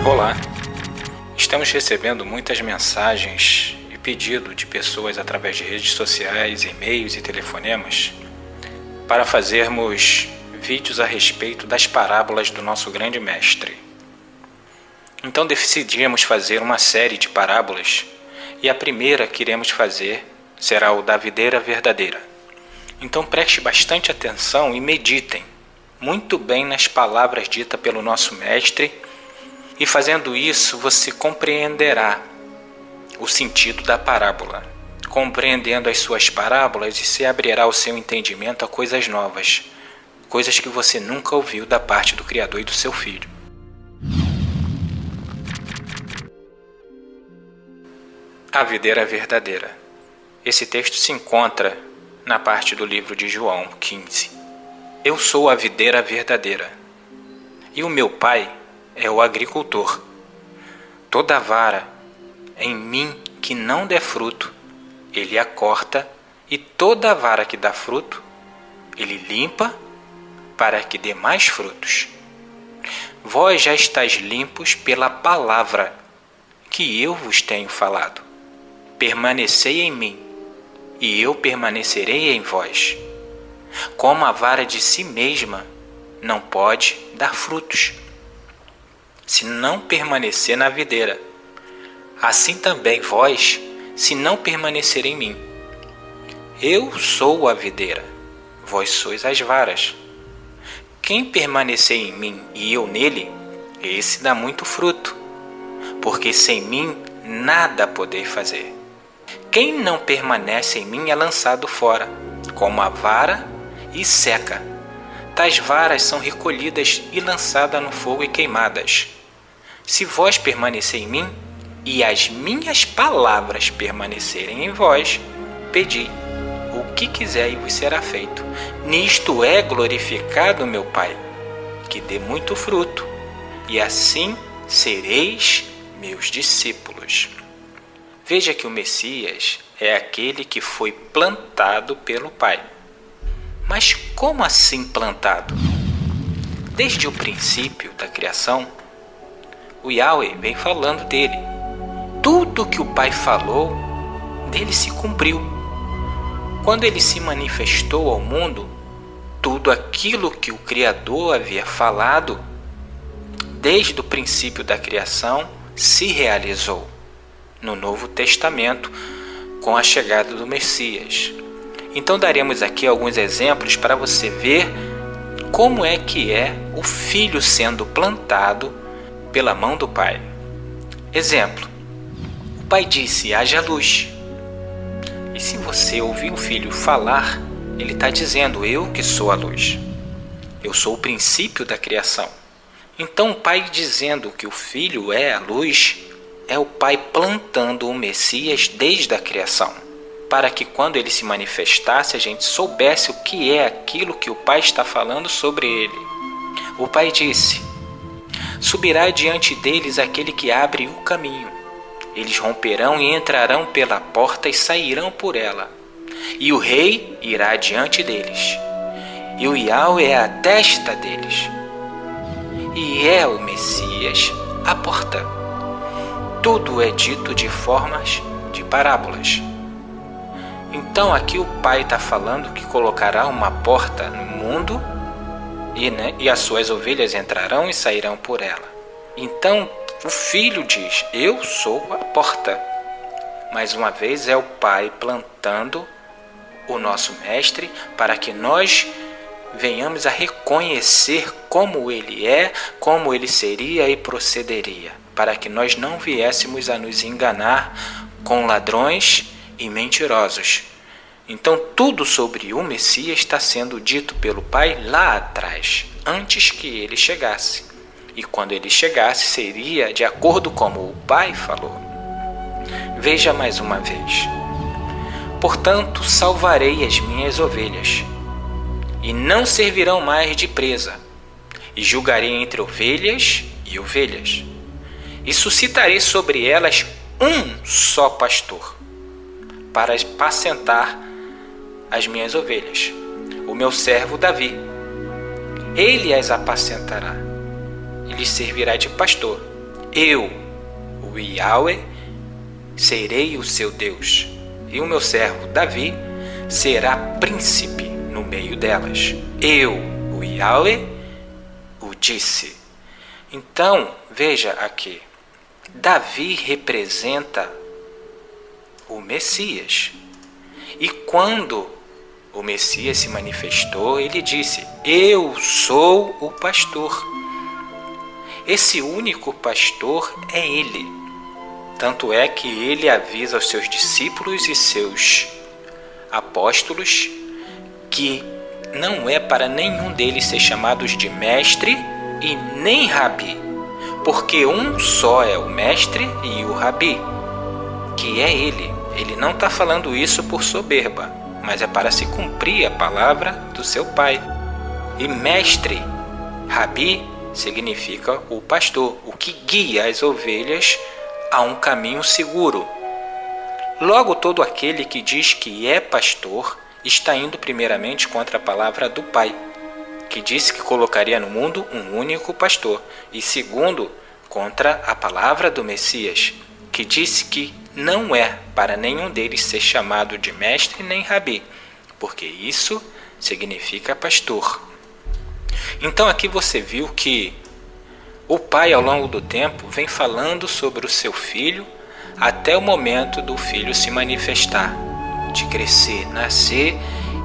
Olá, estamos recebendo muitas mensagens e pedido de pessoas através de redes sociais, e-mails e telefonemas para fazermos vídeos a respeito das parábolas do nosso grande mestre. Então decidimos fazer uma série de parábolas e a primeira que iremos fazer será o da videira verdadeira. Então preste bastante atenção e meditem muito bem nas palavras ditas pelo nosso mestre, e fazendo isso você compreenderá o sentido da parábola. Compreendendo as suas parábolas, se abrirá o seu entendimento a coisas novas, coisas que você nunca ouviu da parte do Criador e do seu Filho. A videira verdadeira. Esse texto se encontra na parte do livro de João 15. Eu sou a videira verdadeira, e o meu Pai é o agricultor. Toda vara em mim que não der fruto, ele a corta, e toda vara que dá fruto, ele limpa para que dê mais frutos. Vós já estáis limpos pela palavra que eu vos tenho falado. Permanecei em mim, e eu permanecerei em vós. Como a vara de si mesma não pode dar frutos, se não permanecer na videira, assim também vós, se não permanecer em mim. Eu sou a videira, vós sois as varas. Quem permanecer em mim e eu nele, esse dá muito fruto, porque sem mim nada podeis fazer. Quem não permanece em mim é lançado fora, como a vara, e seca. Tais varas são recolhidas e lançadas no fogo e queimadas. Se vós permanecer em mim, e as minhas palavras permanecerem em vós, pedi o que quiser e vos será feito. Nisto é glorificado meu Pai, que dê muito fruto, e assim sereis meus discípulos. Veja que o Messias é aquele que foi plantado pelo Pai. Mas como assim plantado? Desde o princípio da criação, o Yahweh vem falando dele. Tudo que o Pai falou, dele se cumpriu. Quando ele se manifestou ao mundo, tudo aquilo que o Criador havia falado, desde o princípio da criação, se realizou no Novo Testamento com a chegada do Messias. Então daremos aqui alguns exemplos para você ver como é que é o Filho sendo plantado pela mão do Pai. Exemplo: o Pai disse, haja luz. E se você ouvir o Filho falar, ele está dizendo, eu que sou a luz. Eu sou o princípio da criação. Então o Pai dizendo que o Filho é a luz, é o Pai plantando o Messias desde a criação, para que quando ele se manifestasse, a gente soubesse o que é aquilo que o Pai está falando sobre ele. O Pai disse, subirá diante deles aquele que abre o caminho. Eles romperão e entrarão pela porta e sairão por ela. E o rei irá diante deles. E o Yahweh é a testa deles. E é o Messias a porta. Tudo é dito de formas de parábolas. Então aqui o Pai está falando que colocará uma porta no mundo e as suas ovelhas entrarão e sairão por ela. Então o Filho diz, eu sou a porta. Mais uma vez é o Pai plantando o nosso Mestre para que nós venhamos a reconhecer como ele é, como ele seria e procederia, para que nós não viéssemos a nos enganar com ladrões e mentirosos. Então tudo sobre o Messias está sendo dito pelo Pai lá atrás, antes que ele chegasse. E quando ele chegasse, seria de acordo como o Pai falou. Veja mais uma vez. Portanto, salvarei as minhas ovelhas, e não servirão mais de presa, e julgarei entre ovelhas e ovelhas, e suscitarei sobre elas um só pastor, para apacentar as minhas ovelhas, o meu servo Davi. Ele as apacentará, e lhes servirá de pastor, Eu, o Yahweh, serei o seu Deus, e o meu servo Davi será príncipe no meio delas. Eu, o Yahweh, o disse. Então, veja aqui, Davi representa o Messias. E quando o Messias se manifestou, ele disse: eu sou o pastor. Esse único pastor é ele. Tanto é que ele avisa aos seus discípulos e seus apóstolos que não é para nenhum deles ser chamados de mestre e nem rabi, porque um só é o mestre e o rabi, que é ele. Ele não está falando isso por soberba, mas é para se cumprir a palavra do seu pai. E mestre, rabi, significa o pastor, o que guia as ovelhas a um caminho seguro. Logo, todo aquele que diz que é pastor está indo primeiramente contra a palavra do Pai, que disse que colocaria no mundo um único pastor, e segundo, contra a palavra do Messias, que disse que não é para nenhum deles ser chamado de mestre nem rabi, porque isso significa pastor. Então aqui você viu que o Pai, ao longo do tempo, vem falando sobre o seu filho até o momento do filho se manifestar, de crescer, nascer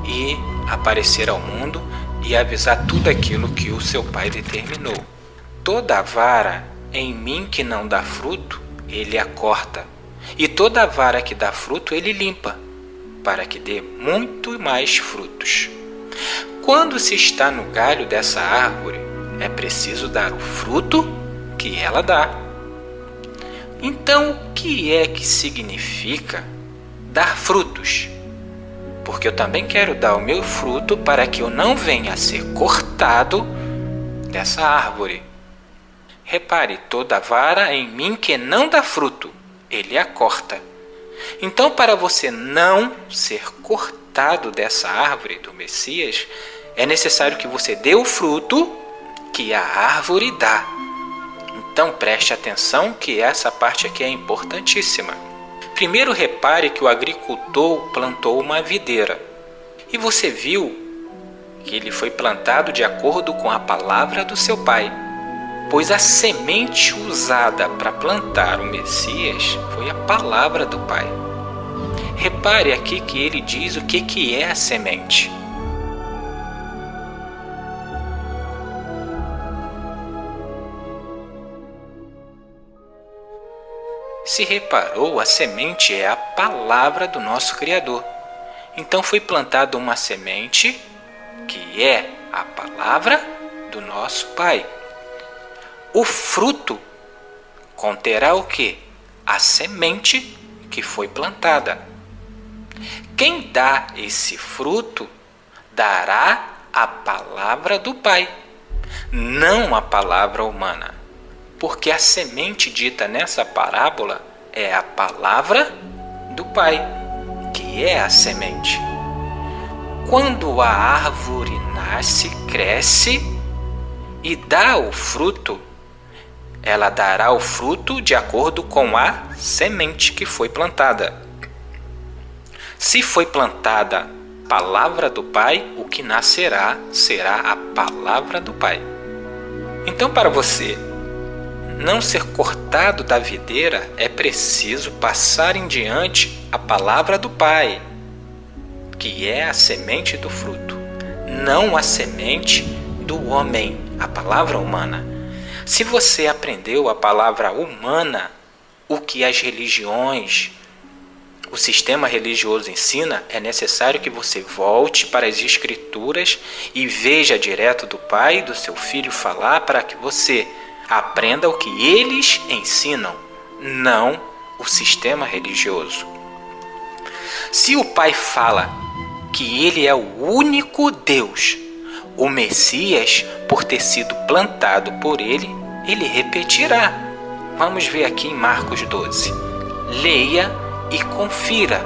e aparecer ao mundo e avisar tudo aquilo que o seu pai determinou. Toda vara em mim que não dá fruto, ele a corta, e toda vara que dá fruto, ele limpa, para que dê muito mais frutos. Quando se está no galho dessa árvore, é preciso dar o fruto que ela dá. Então, o que é que significa dar frutos? Porque eu também quero dar o meu fruto para que eu não venha a ser cortado dessa árvore. Repare, toda vara em mim que não dá fruto, ele a corta. Então, para você não ser cortado dessa árvore do Messias, é necessário que você dê o fruto que a árvore dá. Então preste atenção que essa parte aqui é importantíssima. Primeiro repare que o agricultor plantou uma videira. E você viu que ele foi plantado de acordo com a palavra do seu pai. Pois a semente usada para plantar o Messias foi a palavra do pai. Repare aqui que ele diz o que é a semente. Se reparou, a semente é a palavra do nosso Criador. Então foi plantada uma semente que é a palavra do nosso Pai. O fruto conterá o quê? A semente que foi plantada. Quem dá esse fruto dará a palavra do Pai, não a palavra humana. Porque a semente dita nessa parábola é a palavra do Pai, que é a semente. Quando a árvore nasce, cresce e dá o fruto, ela dará o fruto de acordo com a semente que foi plantada. Se foi plantada a palavra do Pai, o que nascerá será a palavra do Pai. Então, para você não ser cortado da videira, é preciso passar em diante a palavra do Pai, que é a semente do fruto, não a semente do homem, a palavra humana. Se você aprendeu a palavra humana, o que as religiões, o sistema religioso ensina, é necessário que você volte para as Escrituras e veja direto do Pai e do seu Filho falar para que você aprenda o que eles ensinam, não o sistema religioso. Se o Pai fala que ele é o único Deus, o Messias, por ter sido plantado por ele, ele repetirá. Vamos ver aqui em Marcos 12. Leia e confira.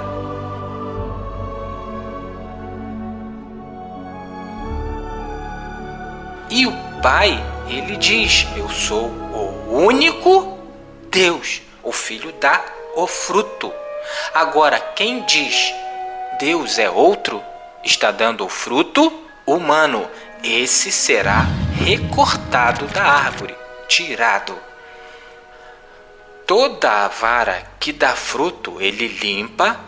E o Pai, ele diz: eu sou o único Deus. O Filho dá o fruto. Agora, quem diz Deus é outro, está dando o fruto humano. Esse será recortado da árvore, tirado. Toda a vara que dá fruto, ele limpa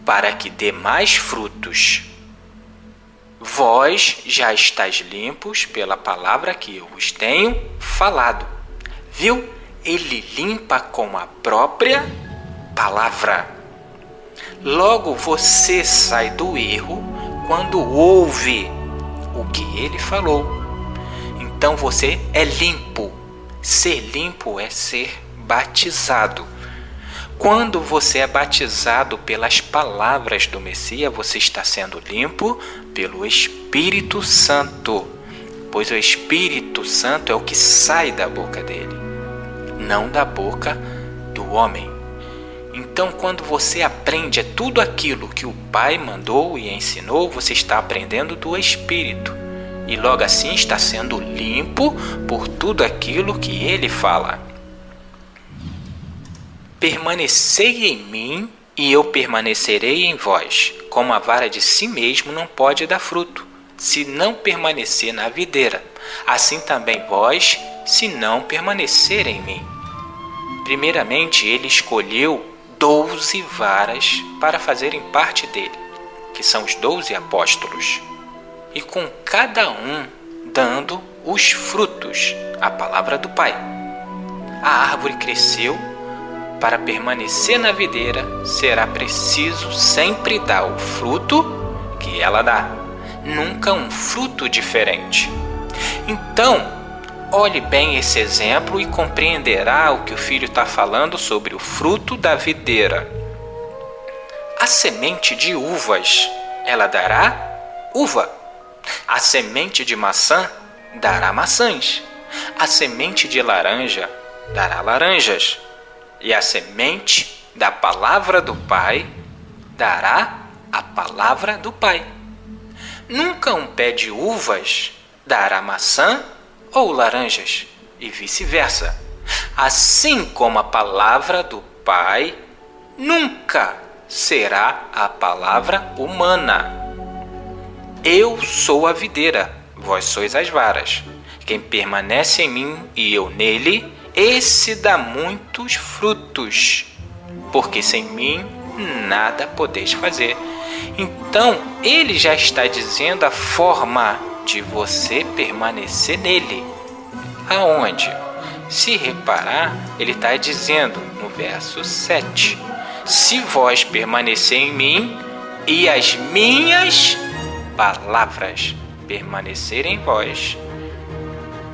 para que dê mais frutos. Vós já estáis limpos pela palavra que eu vos tenho falado. Viu? Ele limpa com a própria palavra. Logo você sai do erro quando ouve o que ele falou. Então você é limpo. Ser limpo é ser batizado. Quando você é batizado pelas palavras do Messias, você está sendo limpo pelo Espírito Santo, pois o Espírito Santo é o que sai da boca dele, não da boca do homem. Então, quando você aprende tudo aquilo que o Pai mandou e ensinou, você está aprendendo do Espírito, e logo assim está sendo limpo por tudo aquilo que ele fala. Permanecei em mim e eu permanecerei em vós. Como a vara de si mesmo não pode dar fruto, se não permanecer na videira. Assim também vós, se não permanecer em mim. Primeiramente, ele escolheu 12 varas para fazerem parte dele, que são os 12 apóstolos. E com cada um dando os frutos, a palavra do Pai. A árvore cresceu. Para permanecer na videira, será preciso sempre dar o fruto que ela dá, nunca um fruto diferente. Então, olhe bem esse exemplo e compreenderá o que o filho está falando sobre o fruto da videira. A semente de uvas, ela dará uva. A semente de maçã dará maçãs. A semente de laranja dará laranjas. E a semente da palavra do Pai dará a palavra do Pai. Nunca um pé de uvas dará maçã ou laranjas, e vice-versa. Assim como a palavra do Pai nunca será a palavra humana. Eu sou a videira, vós sois as varas. Quem permanece em mim e eu nele, esse dá muitos frutos, porque sem mim nada podeis fazer. Então, ele já está dizendo a forma de você permanecer nele. Aonde? Se reparar, ele está dizendo no verso 7: se vós permanecer em mim e as minhas palavras permanecerem em vós,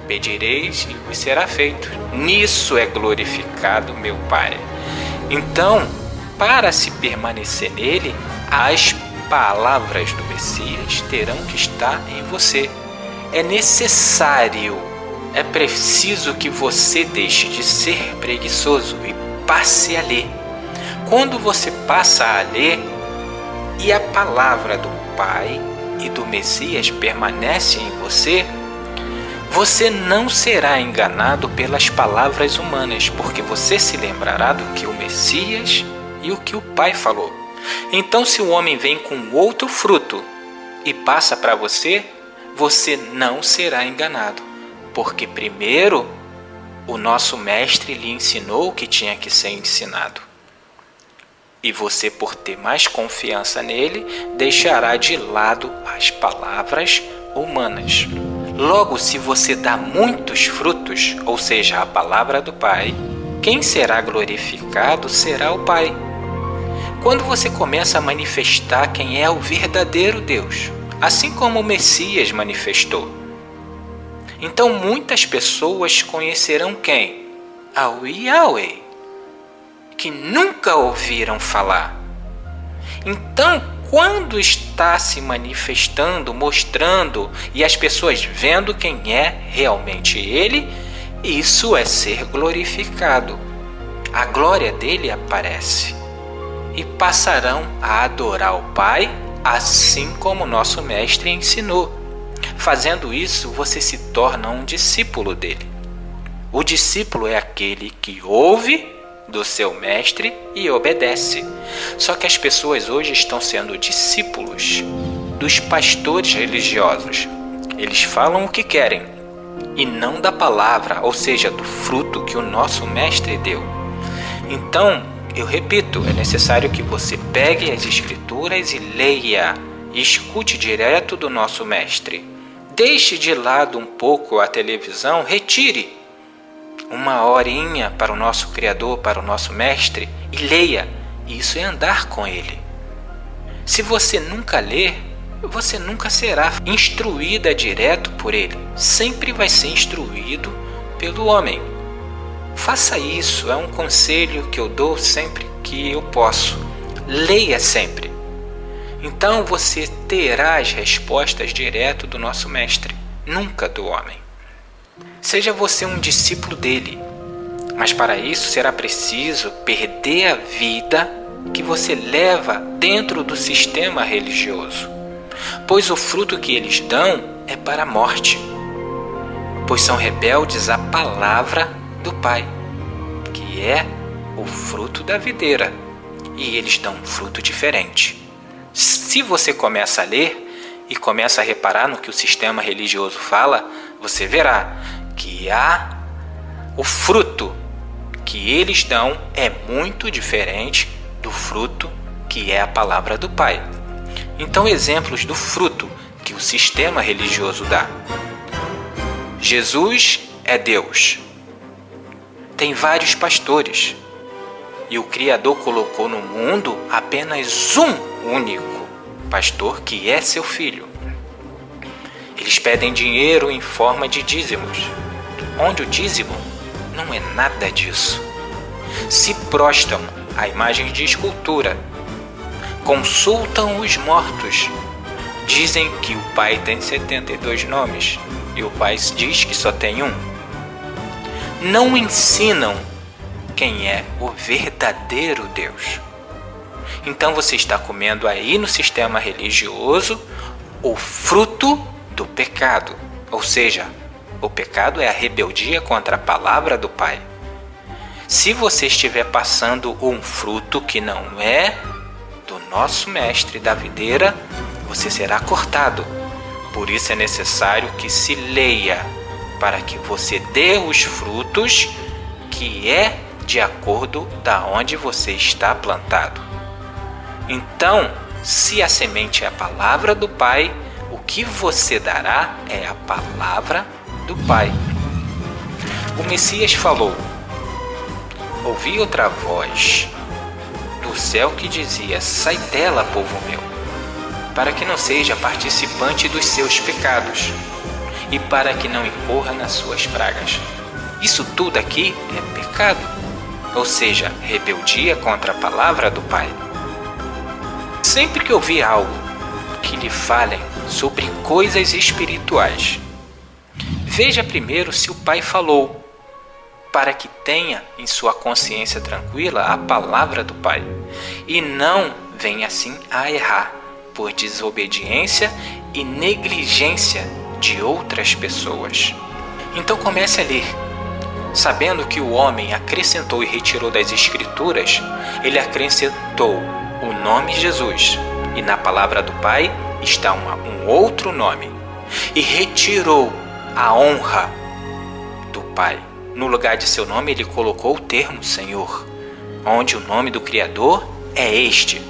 pedireis e vos será feito. Nisso é glorificado meu Pai. Então, para se permanecer nele, as palavras do Messias terão que estar em você. É necessário, é preciso que você deixe de ser preguiçoso e passe a ler. Quando você passa a ler e a palavra do Pai e do Messias permanece em você, você não será enganado pelas palavras humanas, porque você se lembrará do que o Messias e o que o Pai falou. Então, se o homem vem com outro fruto e passa para você, você não será enganado, porque primeiro o nosso mestre lhe ensinou o que tinha que ser ensinado. E você, por ter mais confiança nele, deixará de lado as palavras humanas. Logo, se você dá muitos frutos, ou seja, a palavra do Pai, quem será glorificado será o Pai. Quando você começa a manifestar quem é o verdadeiro Deus, assim como o Messias manifestou. Então muitas pessoas conhecerão quem? Ao Yahweh, que nunca ouviram falar. Então, quando está se manifestando, mostrando, e as pessoas vendo quem é realmente Ele, isso é ser glorificado. A glória dele aparece. E passarão a adorar o Pai, assim como nosso Mestre ensinou. Fazendo isso, você se torna um discípulo dele. O discípulo é aquele que ouve do seu mestre e obedece. Só que as pessoas hoje estão sendo discípulos dos pastores religiosos. Eles falam o que querem e não da palavra, ou seja, do fruto que o nosso mestre deu. Então, eu repito, é necessário que você pegue as escrituras e leia e escute direto do nosso mestre. Deixe de lado um pouco a televisão, retire uma horinha para o nosso Criador, para o nosso mestre e leia. Isso é andar com ele. Se você nunca ler, você nunca será instruída direto por ele. Sempre vai ser instruído pelo homem. Faça isso, é um conselho que eu dou sempre que eu posso. Leia sempre. Então você terá as respostas direto do nosso mestre, nunca do homem. Seja você um discípulo dele, mas para isso será preciso perder a vida que você leva dentro do sistema religioso, pois o fruto que eles dão é para a morte, pois são rebeldes à palavra do Pai, que é o fruto da videira, e eles dão um fruto diferente. Se você começa a ler e começa a reparar no que o sistema religioso fala, você verá que o fruto que eles dão é muito diferente do fruto que é a palavra do Pai. Então, exemplos do fruto que o sistema religioso dá. Jesus é Deus. Tem vários pastores. E o Criador colocou no mundo apenas um único pastor, que é seu filho. Eles pedem dinheiro em forma de dízimos, onde o dízimo não é nada disso. Se prostram a imagens de escultura, consultam os mortos, dizem que o Pai tem 72 nomes e o Pai diz que só tem um. Não ensinam quem é o verdadeiro Deus. Então você está comendo aí no sistema religioso o fruto do pecado. Ou seja, o pecado é a rebeldia contra a palavra do Pai. Se você estiver passando um fruto que não é do nosso mestre da videira, você será cortado. Por isso é necessário que se leia, para que você dê os frutos que é de acordo da onde você está plantado. Então, se a semente é a palavra do Pai, o que você dará é a palavra do Pai. O Messias falou: ouvi outra voz do céu que dizia: sai dela, povo meu, para que não seja participante dos seus pecados e para que não incorra nas suas pragas. Isso tudo aqui é pecado, ou seja, rebeldia contra a palavra do Pai. Sempre que ouvir algo que lhe falem sobre coisas espirituais, veja primeiro se o Pai falou, para que tenha em sua consciência tranquila a palavra do Pai, e não venha assim a errar por desobediência e negligência de outras pessoas. Então comece a ler, sabendo que o homem acrescentou e retirou das Escrituras, ele acrescentou o nome Jesus, e na palavra do Pai está um outro nome, e retirou a honra do Pai. No lugar de seu nome, ele colocou o termo Senhor, onde o nome do Criador é este,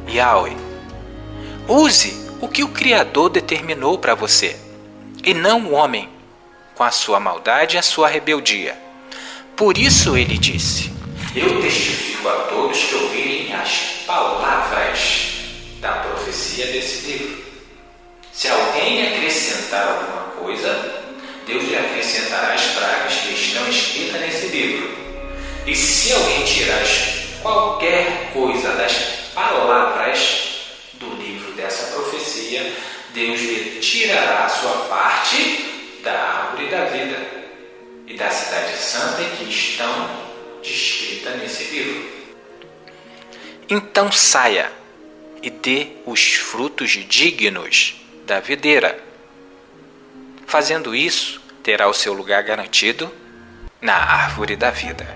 Yahweh. Use o que o Criador determinou para você, e não o homem, com a sua maldade e a sua rebeldia. Por isso ele disse: eu testifico a todos que ouvirem as palavras da profecia desse livro. Se alguém acrescentar alguma coisa, Deus lhe acrescentará as pragas que estão escritas nesse livro. E se alguém tirar qualquer coisa das palavras do livro dessa profecia, Deus lhe tirará a sua parte da árvore da vida e da cidade santa que estão descritas nesse livro. Então saia e dê os frutos dignos da videira. Fazendo isso, terá o seu lugar garantido na árvore da vida.